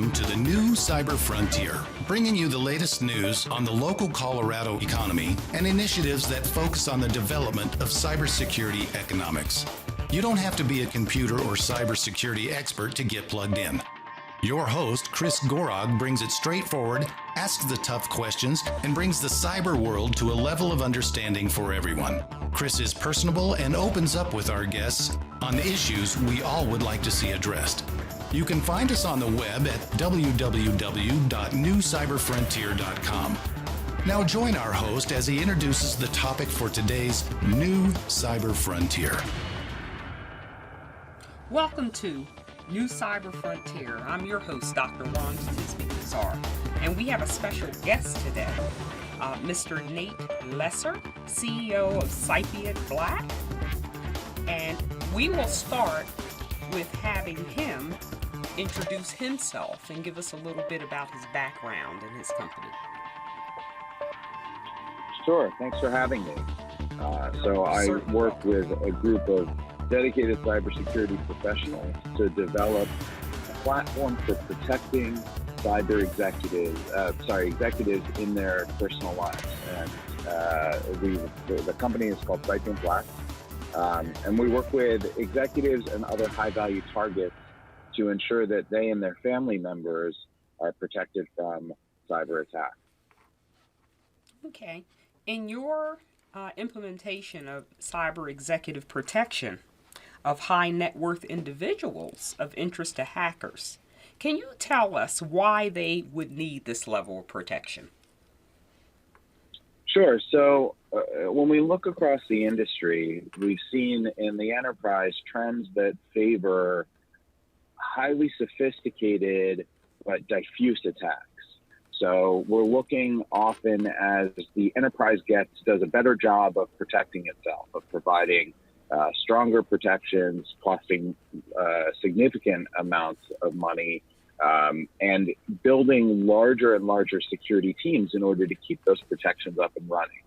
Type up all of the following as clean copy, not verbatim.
Welcome to the new Cyber Frontier, bringing you the latest news on the local Colorado economy and initiatives that focus on the development of cybersecurity economics. You don't have to be a computer or cybersecurity expert to get plugged in. Your host, Chris Gorog, brings it straightforward, asks the tough questions, and brings the cyber world to a level of understanding for everyone. Chris is personable and opens up with our guests on the issues we all would like to see addressed. You can find us on the web at www.newcyberfrontier.com. Now join our host as he introduces the topic for today's new Cyber Frontier. Welcome to New Cyber Frontier. I'm your host, Dr. Wanda Cousar, and we have a special guest today, Mr. Nate Lesser, CEO of Cypient Black, and we will start with having him introduce himself and give us a little bit about his background and his company. Sure, thanks for having me. I work with a group of dedicated cybersecurity professionals to develop a platform for protecting cyber executives in their personal lives. And the company is called Cypient Black, and we work with executives and other high-value targets to ensure that they and their family members are protected from cyber attacks. Okay. In your implementation of cyber executive protection of high net worth individuals of interest to hackers, can you tell us why they would need this level of protection? Sure. So when we look across the industry, we've seen in the enterprise trends that favor highly sophisticated but diffuse attacks. So we're looking often as the enterprise does a better job of protecting itself, of providing stronger protections, costing significant amounts of money, and building larger and larger security teams in order to keep those protections up and running.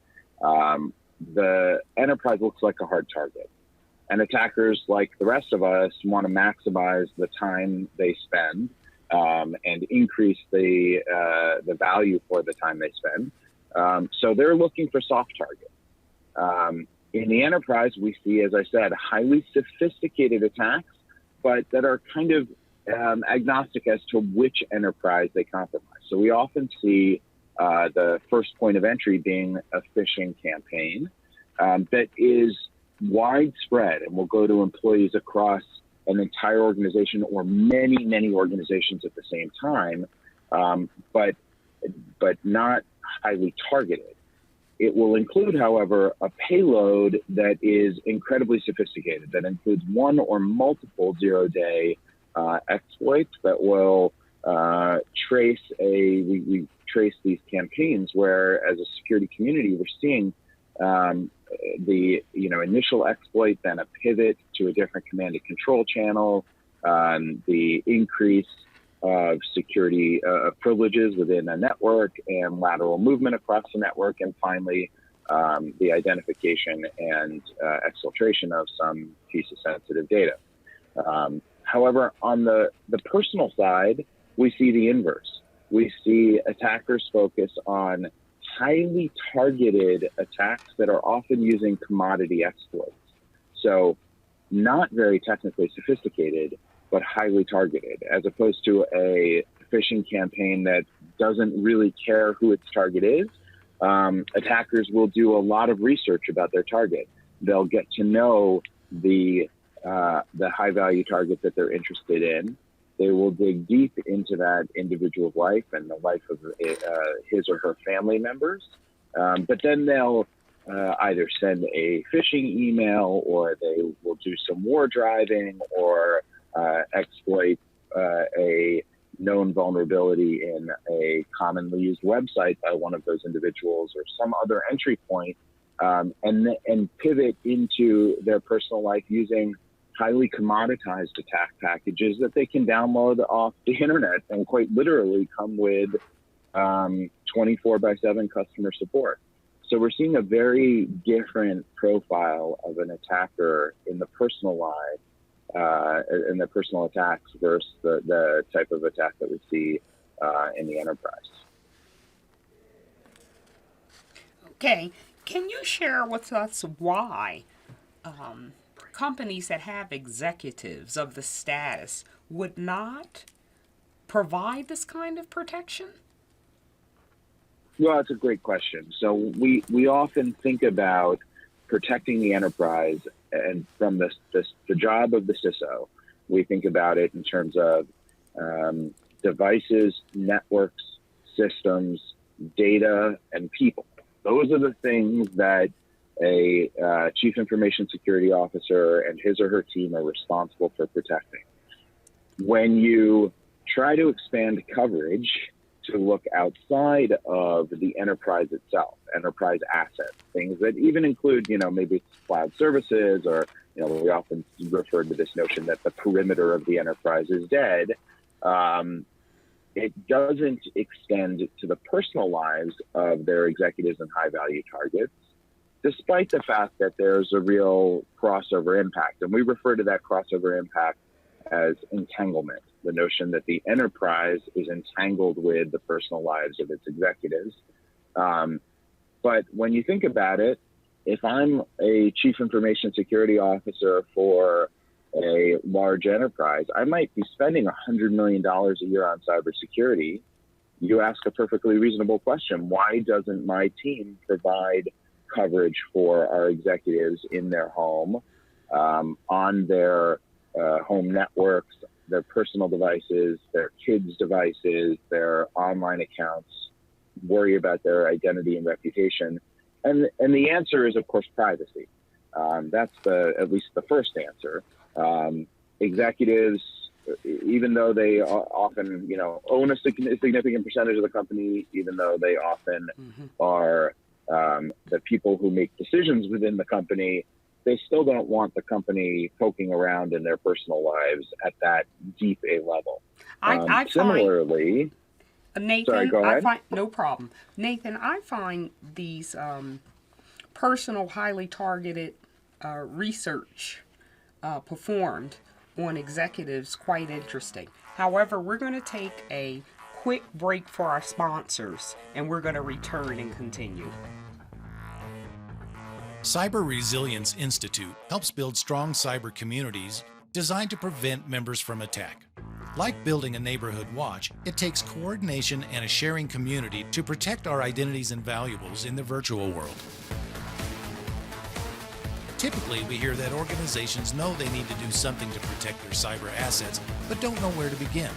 The enterprise looks like a hard target. And attackers, like the rest of us, want to maximize the time they spend and increase the value for the time they spend. So they're looking for soft targets. In the enterprise, we see, as I said, highly sophisticated attacks, but that are kind of agnostic as to which enterprise they compromise. So we often see the first point of entry being a phishing campaign that is widespread and will go to employees across an entire organization or many, many organizations at the same time, but not highly targeted. It will include, however, a payload that is incredibly sophisticated, that includes one or multiple zero-day exploits that will trace we trace these campaigns where, as a security community, we're seeing the initial exploit, then a pivot to a different command and control channel, the increase of security privileges within a network and lateral movement across the network, and finally the identification and exfiltration of some piece of sensitive data. However, on the personal side, we see the inverse. We see attackers focus on highly targeted attacks that are often using commodity exploits. So not very technically sophisticated, but highly targeted, as opposed to a phishing campaign that doesn't really care who its target is. Attackers will do a lot of research about their target. They'll get to know the high value target that they're interested in. They will dig deep into that individual's life and the life of his or her family members. But then they'll either send a phishing email, or they will do some war driving, or exploit a known vulnerability in a commonly used website by one of those individuals, or some other entry point, and pivot into their personal life using highly commoditized attack packages that they can download off the internet and quite literally come with 24/7 customer support. So we're seeing a very different profile of an attacker in the personal life and the personal attacks versus the type of attack that we see in the enterprise. Okay, can you share with us why companies that have executives of the status would not provide this kind of protection? Well, that's a great question. So we often think about protecting the enterprise, and from the job of the CISO, we think about it in terms of devices, networks, systems, data, and people. Those are the things that a chief information security officer and his or her team are responsible for protecting. When you try to expand coverage to look outside of the enterprise itself, enterprise assets, things that even include, maybe it's cloud services, or, we often refer to this notion that the perimeter of the enterprise is dead. It doesn't extend to the personal lives of their executives and high value targets, despite the fact that there's a real crossover impact. And we refer to that crossover impact as entanglement, the notion that the enterprise is entangled with the personal lives of its executives. But when you think about it, if I'm a chief information security officer for a large enterprise, I might be spending $100 million a year on cybersecurity. You ask a perfectly reasonable question. Why doesn't my team provide coverage for our executives in their home, on their home networks, their personal devices, their kids' devices, their online accounts, worry about their identity and reputation? And the answer is, of course, privacy. That's at least the first answer. Executives, even though they often, own a significant percentage of the company, even though they often are the people who make decisions within the company, they still don't want the company poking around in their personal lives at that deep a level. Similarly, Nathan, sorry, go ahead. No problem. Nathan, I find these personal, highly targeted research performed on executives quite interesting. However, we're going to take a quick break for our sponsors, and we're going to return and continue. Cyber Resilience Institute helps build strong cyber communities designed to prevent members from attack. Like building a neighborhood watch, it takes coordination and a sharing community to protect our identities and valuables in the virtual world. Typically, we hear that organizations know they need to do something to protect their cyber assets, but don't know where to begin.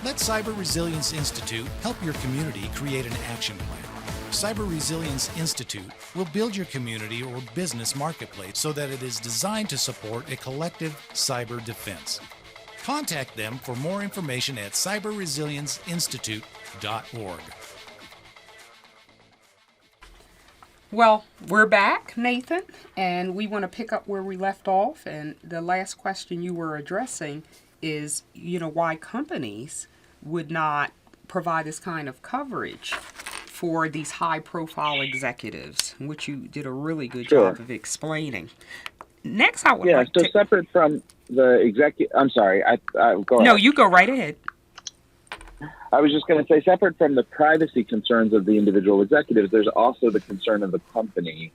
Let Cyber Resilience Institute help your community create an action plan. Cyber Resilience Institute will build your community or business marketplace so that it is designed to support a collective cyber defense. Contact them for more information at cyberresilienceinstitute.org. Well, we're back, Nathan, and we want to pick up where we left off. And the last question you were addressing is, why companies would not provide this kind of coverage for these high-profile executives, which you did a really good job of explaining. Next, I would like to... so separate from the executive... I'm sorry, go ahead. No, you go right ahead. I was just going to say, separate from the privacy concerns of the individual executives, there's also the concern of the company.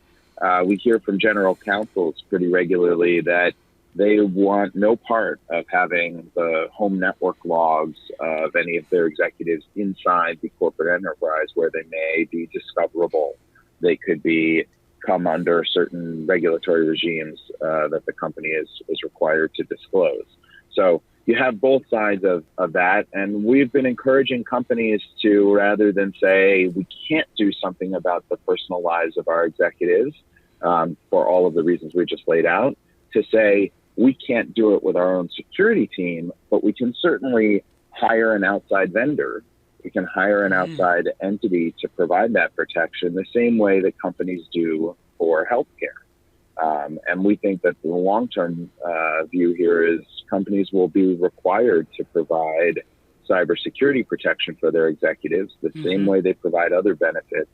We hear from general counsels pretty regularly that they want no part of having the home network logs of any of their executives inside the corporate enterprise, where they may be discoverable. They could come under certain regulatory regimes that the company is required to disclose. So you have both sides of that. And we've been encouraging companies to, rather than say we can't do something about the personal lives of our executives for all of the reasons we just laid out, to say we can't do it with our own security team, but we can certainly hire an outside vendor. We can hire an outside entity to provide that protection the same way that companies do for healthcare. And we think that the long-term view here is companies will be required to provide cybersecurity protection for their executives the same way they provide other benefits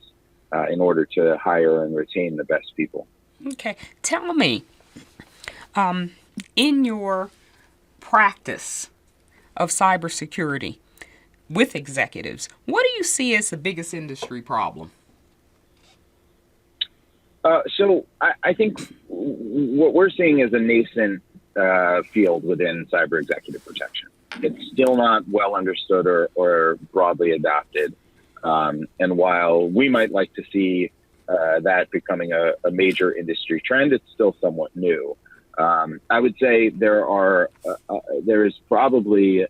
in order to hire and retain the best people. Okay. Tell me, In your practice of cybersecurity with executives, what do you see as the biggest industry problem? So I think what we're seeing is a nascent field within cyber executive protection. It's still not well understood or broadly adopted. And while we might like to see that becoming a major industry trend, it's still somewhat new. I would say there is probably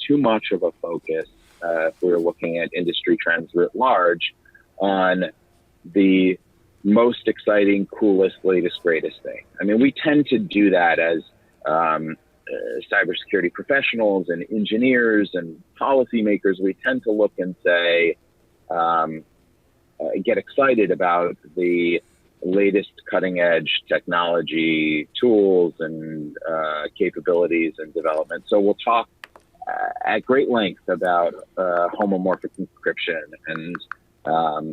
too much of a focus, if we're looking at industry trends writ large, on the most exciting, coolest, latest, greatest thing. I mean, we tend to do that as cybersecurity professionals and engineers and policymakers. We tend to look and say, get excited about the latest cutting edge technology tools and capabilities and development. So we'll talk at great length about homomorphic encryption, and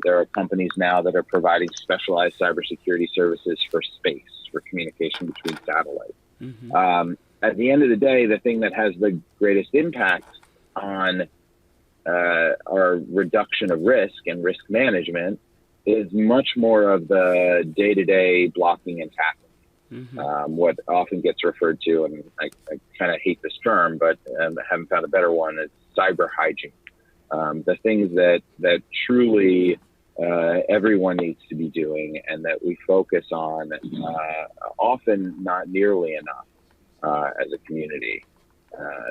there are companies now that are providing specialized cybersecurity services for space, for communication between satellites. Mm-hmm. At the end of the day, the thing that has the greatest impact on our reduction of risk and risk management is much more of the day-to-day blocking and tackling. Mm-hmm. What often gets referred to, and I kind of hate this term, but I haven't found a better one, is cyber hygiene. The things that truly everyone needs to be doing and that we focus on, often not nearly enough as a community.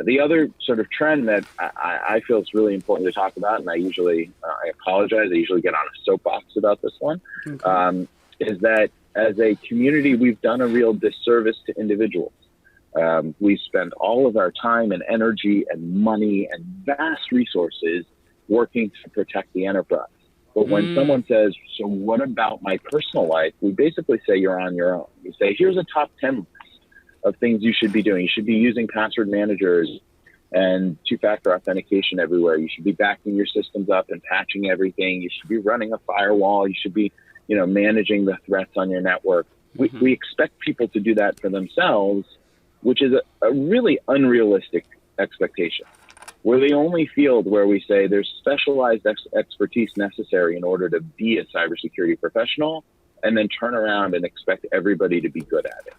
The other sort of trend that I feel is really important to talk about, and I apologize, I usually get on a soapbox about this one, is that as a community, we've done a real disservice to individuals. We spend all of our time and energy and money and vast resources working to protect the enterprise. But when someone says, so what about my personal life? We basically say you're on your own. You say, here's a top 10 list of things you should be doing. You should be using password managers and two-factor authentication everywhere. You should be backing your systems up and patching everything. You should be running a firewall. You should be, managing the threats on your network. Mm-hmm. We expect people to do that for themselves, which is a really unrealistic expectation. We're the only field where we say there's specialized expertise necessary in order to be a cybersecurity professional, and then turn around and expect everybody to be good at it.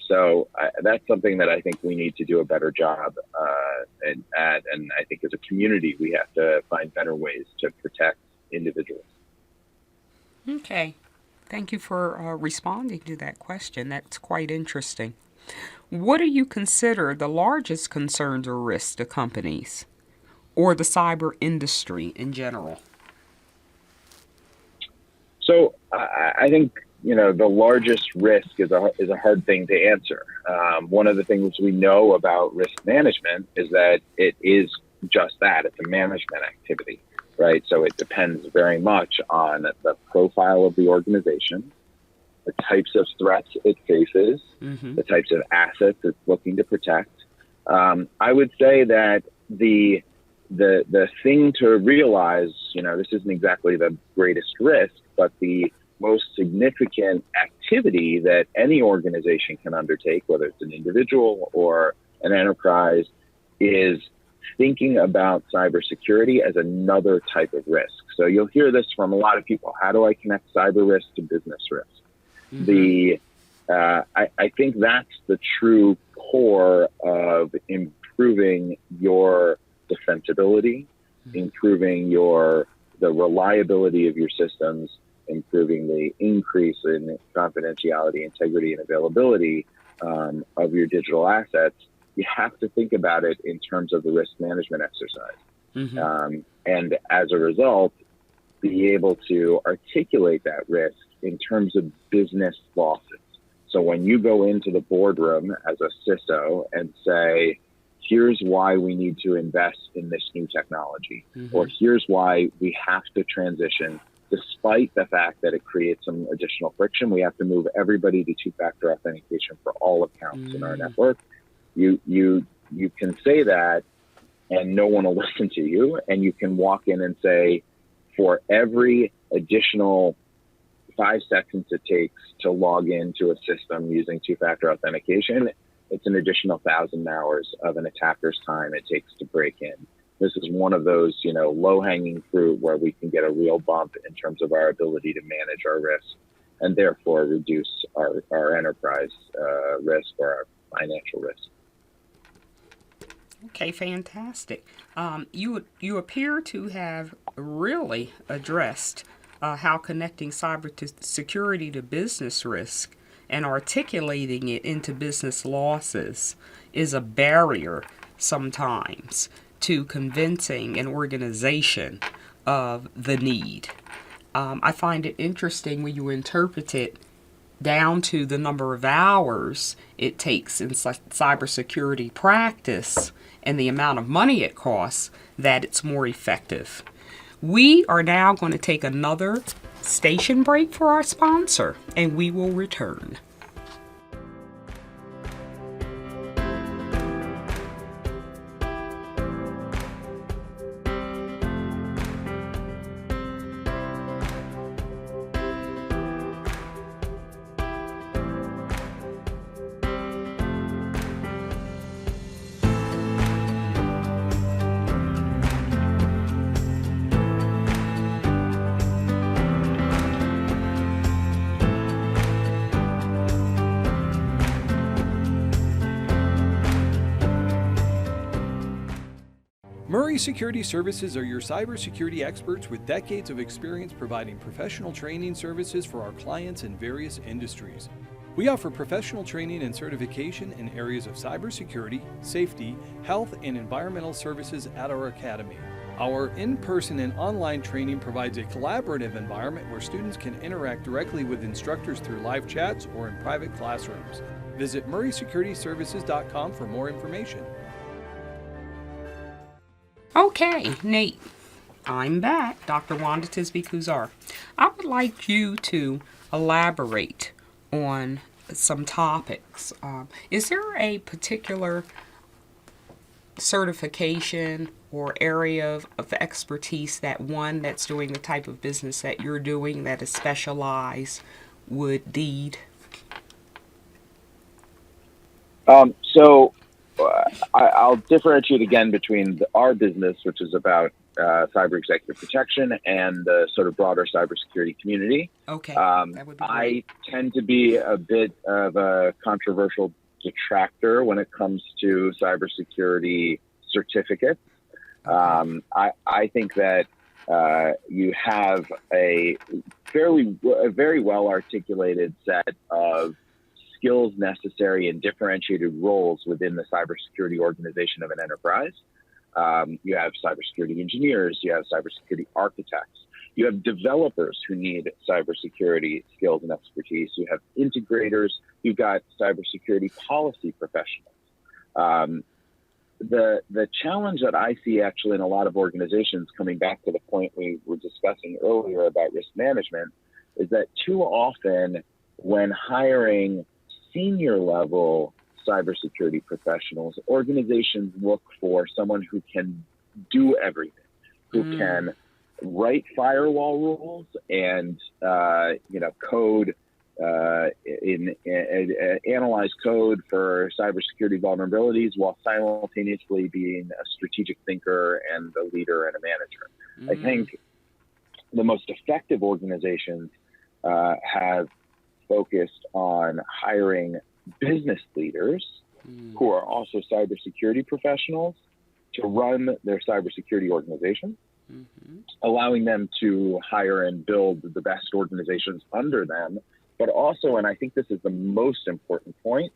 So that's something that I think we need to do a better job and I think as a community, we have to find better ways to protect individuals. Okay. Thank you for responding to that question. That's quite interesting. What do you consider the largest concerns or risks to companies or the cyber industry in general? So I think, the largest risk is a hard thing to answer. One of the things we know about risk management is that it is just that. It's a management activity, right? So it depends very much on the profile of the organization, the types of threats it faces, mm-hmm. the types of assets it's looking to protect. I would say that the thing to realize, this isn't exactly the greatest risk, but the most significant activity that any organization can undertake, whether it's an individual or an enterprise, is thinking about cybersecurity as another type of risk. So you'll hear this from a lot of people. How do I connect cyber risk to business risk? Mm-hmm. I think that's the true core of improving your defensibility, mm-hmm. improving the reliability of your systems, improving the increase in confidentiality, integrity, and availability of your digital assets. You have to think about it in terms of the risk management exercise. Mm-hmm. And as a result, be able to articulate that risk in terms of business losses. So when you go into the boardroom as a CISO and say, here's why we need to invest in this new technology, mm-hmm. or here's why we have to transition, despite the fact that it creates some additional friction, we have to move everybody to two-factor authentication for all accounts in our network. You can say that and no one will listen to you. And you can walk in and say, for every additional 5 seconds it takes to log into a system using two-factor authentication, it's an additional 1,000 hours of an attacker's time it takes to break in. This is one of those, low-hanging fruit where we can get a real bump in terms of our ability to manage our risk and therefore reduce our enterprise risk or our financial risk. Okay, fantastic. You appear to have really addressed how connecting cyber security to business risk and articulating it into business losses is a barrier sometimes to convincing an organization of the need. I find it interesting when you interpret it down to the number of hours it takes in cybersecurity practice and the amount of money it costs, that it's more effective. We are now going to take another station break for our sponsor, and we will return. Murray Security Services are your cybersecurity experts with decades of experience providing professional training services for our clients in various industries. We offer professional training and certification in areas of cybersecurity, safety, health, and environmental services at our academy. Our in-person and online training provides a collaborative environment where students can interact directly with instructors through live chats or in private classrooms. Visit murraysecurityservices.com for more information. Okay, Nate, I'm back. Dr. Wanda Cousar. I would like you to elaborate on some topics. Is there a particular certification or area of expertise that one that's doing the type of business that you're doing that is specialized would need? I'll differentiate again between our business, which is about cyber executive protection, and the sort of broader cybersecurity community. Okay, that would be great. I tend to be a bit of a controversial detractor when it comes to cybersecurity certificates. I think that you have a very well articulated set of skills necessary in differentiated roles within the cybersecurity organization of an enterprise. You have cybersecurity engineers, you have cybersecurity architects, you have developers who need cybersecurity skills and expertise, you have integrators, you've got cybersecurity policy professionals. The challenge that I see actually in a lot of organizations, coming back to the point we were discussing earlier about risk management, is that too often when hiring senior level cybersecurity professionals, organizations look for someone who can do everything, who can write firewall rules and code, analyze code for cybersecurity vulnerabilities while simultaneously being a strategic thinker and a leader and a manager. I think the most effective organizations have focused on hiring business leaders who are also cybersecurity professionals to run their cybersecurity organization, allowing them to hire and build the best organizations under them. But also, and I think this is the most important point,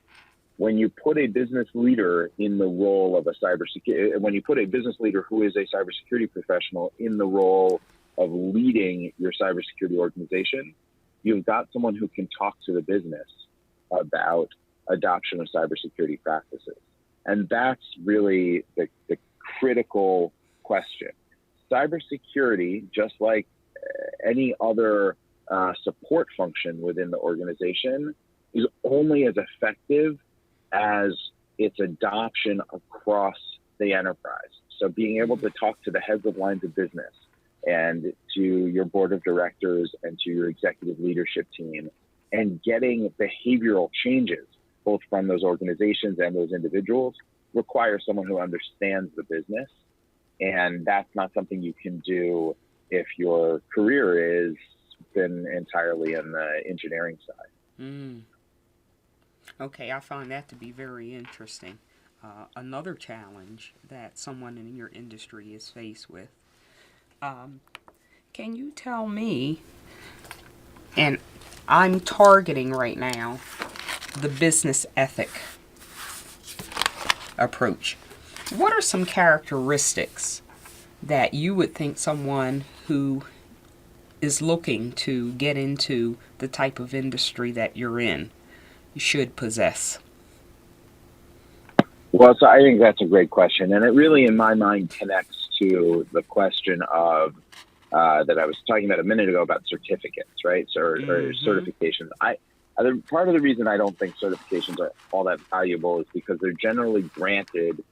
when you put a business leader in the role of a when you put a business leader who is a cybersecurity professional in the role of leading your cybersecurity organization, you've got someone who can talk to the business about adoption of cybersecurity practices. And that's really the critical question. Cybersecurity, just like any other support function within the organization, is only as effective as its adoption across the enterprise. So being able to talk to the heads of lines of business, and to your board of directors and to your executive leadership team, and getting behavioral changes, both from those organizations and those individuals, requires someone who understands the business. And that's not something you can do if your career has been entirely in the engineering side. Okay, I find that to be very interesting. Another challenge that someone in your industry is faced with. Can you tell me, and I'm targeting right now the business ethic approach. What are some characteristics that you would think someone who is looking to get into the type of industry that you're in should possess? Well, so I think that's a great question. And it really, in my mind, connects to the question of that I was talking about a minute ago about certificates, right? So, or certifications. Part of the reason I don't think certifications are all that valuable is because they're generally granted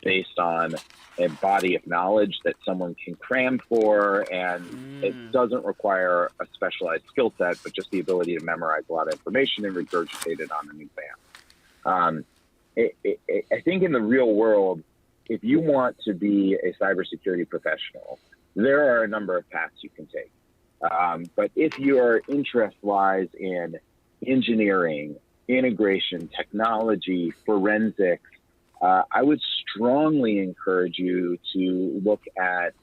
based on a body of knowledge that someone can cram for, and it doesn't require a specialized skill set, but just the ability to memorize a lot of information and regurgitate it on an exam. I think in the real world, if you want to be a cybersecurity professional, there are a number of paths you can take. But if your interest lies in engineering, integration, technology, forensics, I would strongly encourage you to look at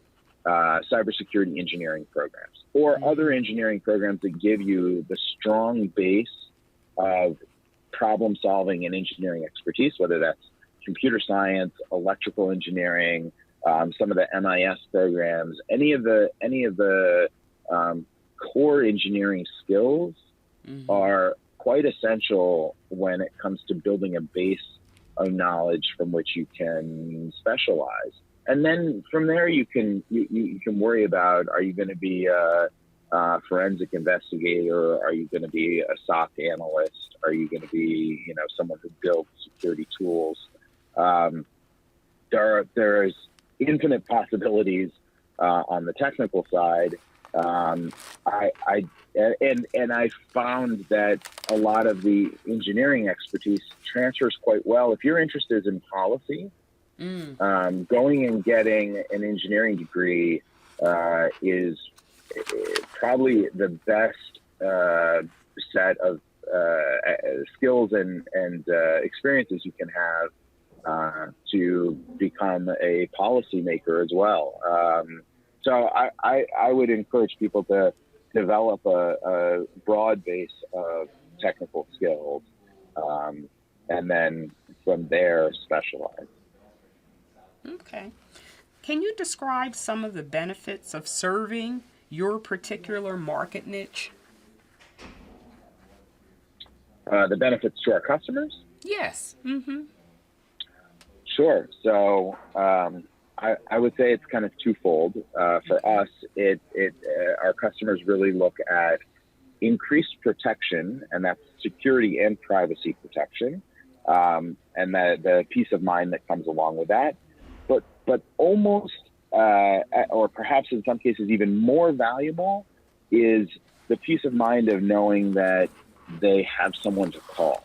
cybersecurity engineering programs or other engineering programs that give you the strong base of problem solving and engineering expertise, whether that's computer science, electrical engineering, some of the MIS programs, any of the core engineering skills are quite essential when it comes to building a base of knowledge from which you can specialize. And then from there, you can worry about, are you going to be a forensic investigator? Are you going to be a SOC analyst? Are you going to be, someone who builds security tools? There's infinite possibilities on the technical side. I found that a lot of the engineering expertise transfers quite well. If you're interested in policy, going and getting an engineering degree is probably the best set of skills and experiences you can have to become a policymaker as well. So I would encourage people to develop a broad base of technical skills, and then from there specialize. Okay. Can you describe some of the benefits of serving your particular market niche? The benefits to our customers? Yes. Sure. So I would say it's kind of twofold. For us, our customers really look at increased protection, and that's security and privacy protection, and the peace of mind that comes along with that. But almost, or perhaps in some cases even more valuable, is the peace of mind of knowing that they have someone to call.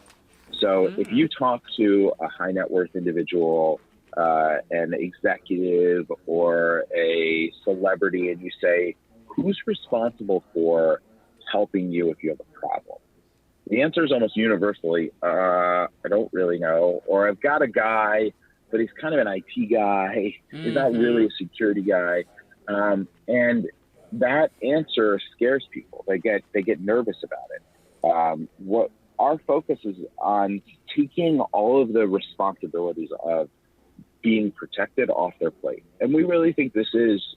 So if you talk to a high net worth individual, an executive or a celebrity, and you say, who's responsible for helping you if you have a problem? The answer is almost universally, I don't really know. Or I've got a guy, but he's kind of an IT guy. He's not really a security guy. And that answer scares people. They get nervous about it. What our focus is on taking all of the responsibilities of being protected off their plate. And we really think this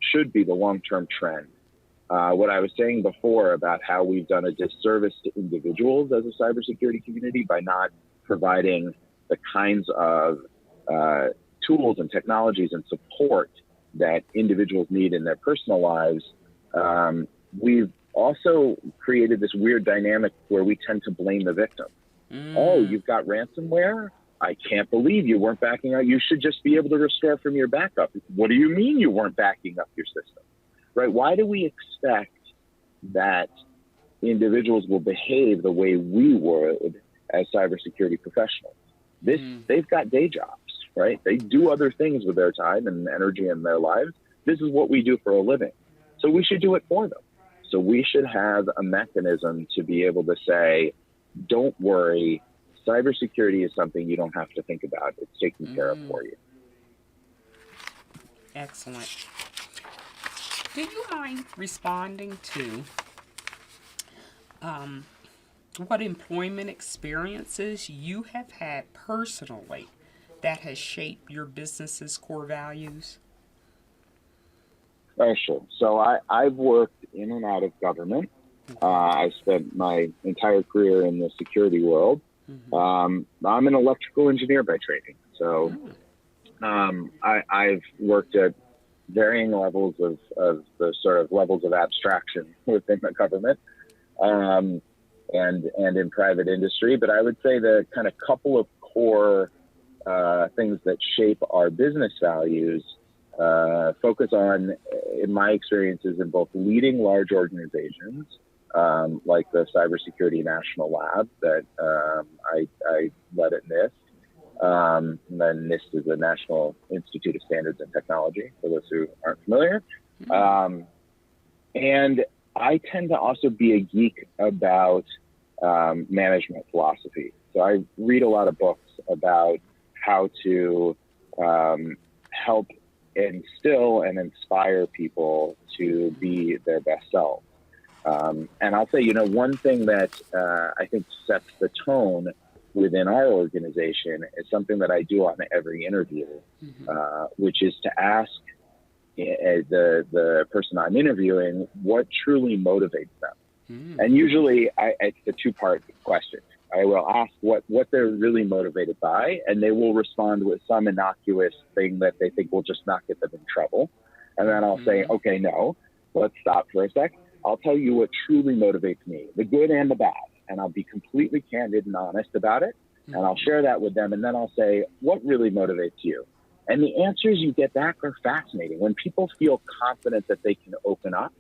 should be the long-term trend. What I was saying before about how we've done a disservice to individuals as a cybersecurity community by not providing the kinds of tools and technologies and support that individuals need in their personal lives, we've also created this weird dynamic where we tend to blame the victim. Oh, you've got ransomware? I can't believe you weren't backing up. You should just be able to restore from your backup. What do you mean you weren't backing up your system? right? Why do we expect that individuals will behave the way we would as cybersecurity professionals? They've got day jobs, right? They do other things with their time and energy in their lives. This is what we do for a living. So we should do it for them. So we should have a mechanism to be able to say, don't worry, cybersecurity is something you don't have to think about. It's taken care of for you. Excellent. Do you mind responding to what employment experiences you have had personally that has shaped your business's core values? Sure. So I've worked in and out of government. I spent my entire career in the security world. I'm an electrical engineer by training. So I've worked at varying levels of the sort of levels of abstraction within the government and in private industry. But I would say the kind of couple of core things that shape our business values focus on, in my experiences, in both leading large organizations like the Cybersecurity National Lab that I led at NIST. And then NIST is the National Institute of Standards and Technology, for those who aren't familiar. And I tend to also be a geek about management philosophy. So I read a lot of books about how to help instill and inspire people to be their best selves. And I'll say, one thing that I think sets the tone within our organization is something that I do on every interview, which is to ask the person I'm interviewing what truly motivates them. And usually it's a two-part question. I will ask what they're really motivated by, and they will respond with some innocuous thing that they think will just not get them in trouble. And then I'll say, okay, no, let's stop for a sec. I'll tell you what truly motivates me, the good and the bad. And I'll be completely candid and honest about it. And I'll share that with them. And then I'll say, what really motivates you? And the answers you get back are fascinating. When people feel confident that they can open up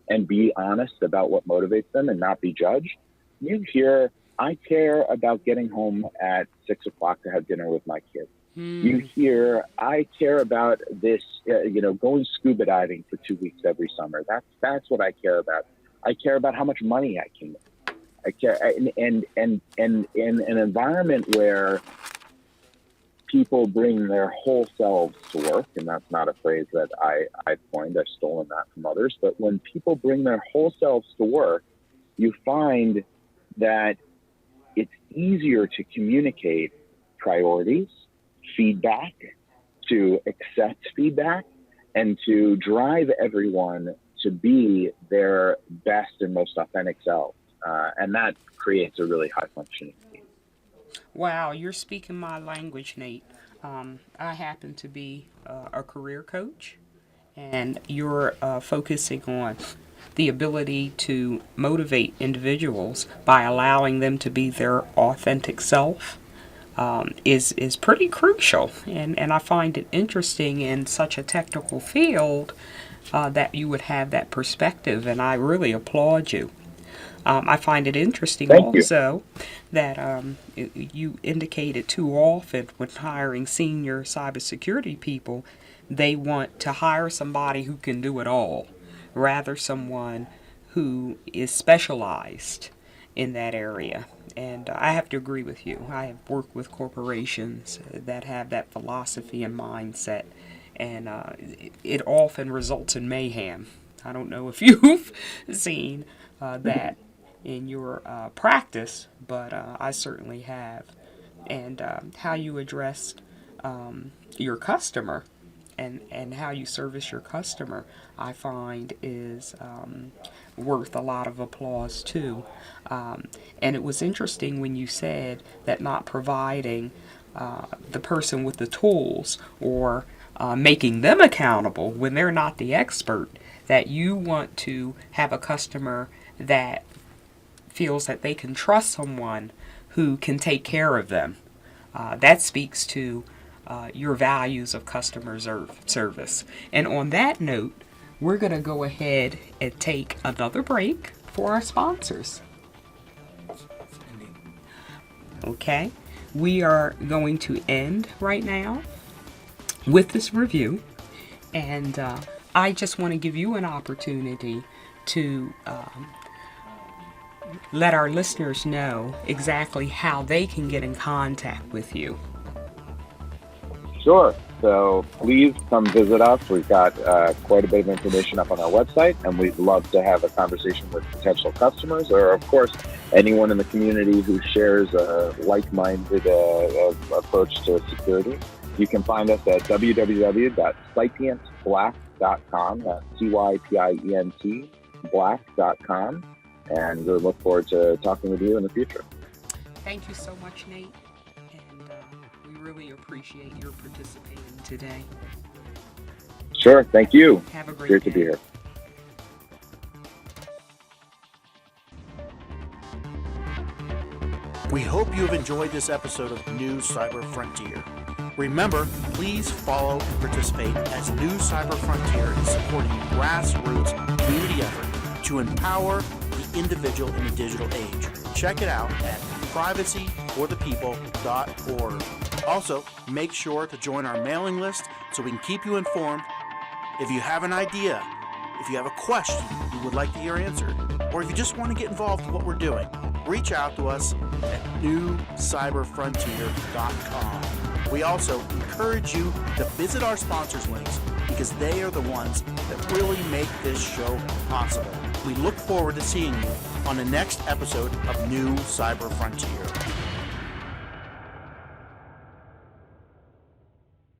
and be honest about what motivates them and not be judged, you hear, I care about getting home at 6 o'clock to have dinner with my kids. You hear, I care about this, going scuba diving for 2 weeks every summer. That's what I care about. I care about how much money I can make. I care, and in an environment where people bring their whole selves to work, and that's not a phrase that I've coined, I've stolen that from others, but when people bring their whole selves to work, you find that it's easier to communicate priorities, feedback, to accept feedback, and to drive everyone to be their best and most authentic selves. And that creates a really high functioning team. Wow, you're speaking my language, Nate. I happen to be a career coach, and you're focusing on the ability to motivate individuals by allowing them to be their authentic self is pretty crucial. And I find it interesting in such a technical field that you would have that perspective, and I really applaud you. I find it interesting also that you indicated too often when hiring senior cybersecurity people, they want to hire somebody who can do it all, rather someone who is specialized in that area. And I have to agree with you. I have worked with corporations that have that philosophy and mindset, and it often results in mayhem. I don't know if you've seen that in your practice, but I certainly have. And how you address your customer and how you service your customer, I find is worth a lot of applause too. And it was interesting when you said that not providing the person with the tools or making them accountable when they're not the expert, that you want to have a customer that feels that they can trust someone who can take care of them. That speaks to your values of customer service. And on that note, we're going to go ahead and take another break for our sponsors. Okay, we are going to end right now with this review, and I just want to give you an opportunity to let our listeners know exactly how they can get in contact with you. Sure. So please come visit us. We've got quite a bit of information up on our website, and we'd love to have a conversation with potential customers, or of course, anyone in the community who shares a like-minded approach to security. You can find us at www.cypientblack.com. That's CYPIENT black.com, and we look forward to talking with you in the future. Thank you so much, Nate, and we really appreciate your participating today. Sure. Thank you. Have a great Great day. to be here. We hope you have enjoyed this episode of New Cyber Frontier. Remember, please follow and participate as New Cyber Frontier is supporting a grassroots community effort to empower the individual in the digital age. Check it out at privacyforthepeople.org. Also, make sure to join our mailing list so we can keep you informed. If you have an idea, if you have a question you would like to hear answered, or if you just want to get involved with what we're doing, reach out to us at newcyberfrontier.com. We also encourage you to visit our sponsors links because they are the ones that really make this show possible. We look forward to seeing you on the next episode of New Cyber Frontier.